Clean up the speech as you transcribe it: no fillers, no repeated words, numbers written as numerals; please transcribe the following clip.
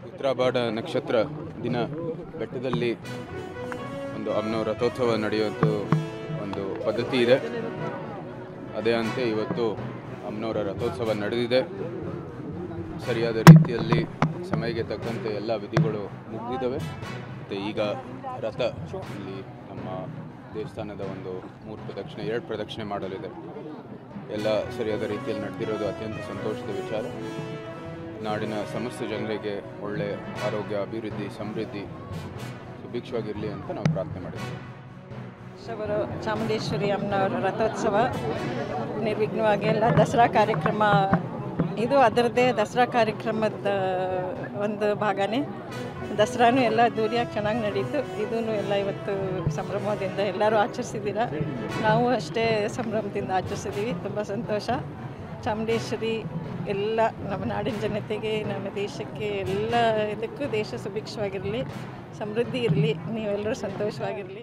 ಉತ್ತರಾಭಾಡ ನಕ್ಷತ್ರ ದಿನ ಬೆಟ್ಟದಲ್ಲಿ ಒಂದು ಅಮ್ಮನವರ ರಥೋತ್ಸವ ನಡೆಯೋದು ಒಂದು ಪದ್ಧತಿ ಇದೆ. ಅದೇ ಅಂತೆ ಇವತ್ತು ಅಮ್ಮನವರ ರಥೋತ್ಸವ ನಡೆದಿದೆ. ಸರಿಯಾದ ರೀತಿಯಲ್ಲಿ ಸಮಯಕ್ಕೆ ತಕ್ಕಂತೆ ಎಲ್ಲ ವಿಧಿಗಳು ಮುಗಿದಿದ್ದಾವೆ. ಮತ್ತು ಈಗ ರಥ ಇಲ್ಲಿ ನಮ್ಮ ದೇವಸ್ಥಾನದ ಒಂದು 3 ಪ್ರದಕ್ಷಿಣೆ 2 ಪ್ರದಕ್ಷಿಣೆ ಮಾಡಲಿದೆ. ಎಲ್ಲ ಸರಿಯಾದ ರೀತಿಯಲ್ಲಿ ನಡೆದಿರೋದು ಅತ್ಯಂತ ಸಂತೋಷದ ವಿಚಾರ. ನಾಡಿನ ಸಮಸ್ತ ಜನರಿಗೆ ಒಳ್ಳೆಯ ಆರೋಗ್ಯ, ಅಭಿವೃದ್ಧಿ, ಸಮೃದ್ಧಿ ಸುಭಿಕ್ಷವಾಗಿರಲಿ ಅಂತ ನಾವು ಪ್ರಾರ್ಥನೆ ಮಾಡಿದ್ದೀವಿ. ಚಾಮುಂಡೇಶ್ವರಿ ಅಮ್ಮನವರ ರಥೋತ್ಸವ ನಿರ್ವಿಘ್ನವಾಗಿ ಎಲ್ಲ ದಸರಾ ಕಾರ್ಯಕ್ರಮ ಇದು ಅದರದ್ದೇ ದಸರಾ ಕಾರ್ಯಕ್ರಮದ ಒಂದು ಭಾಗನೇ. ದಸರಾನು ಎಲ್ಲ ದೂರಿಯಾಗಿ ಚೆನ್ನಾಗಿ ನಡೀತು. ಇದೂ ಎಲ್ಲ ಇವತ್ತು ಸಂಭ್ರಮದಿಂದ ಎಲ್ಲರೂ ಆಚರಿಸಿದ್ದೀರ. ನಾವು ಅಷ್ಟೇ ಸಂಭ್ರಮದಿಂದ ಆಚರಿಸಿದ್ದೀವಿ. ತುಂಬ ಸಂತೋಷ. ಚಾಮುಂಡೇಶ್ವರಿ ಎಲ್ಲ ನಮ್ಮ ನಾಡಿನ ಜನತೆಗೆ, ನಮ್ಮ ದೇಶಕ್ಕೆ, ಎಲ್ಲ ಇದಕ್ಕೂ ದೇಶ ಸುಭಿಕ್ಷವಾಗಿರಲಿ, ಸಮೃದ್ಧಿ ಇರಲಿ, ನೀವೆಲ್ಲರೂ ಸಂತೋಷವಾಗಿರಲಿ.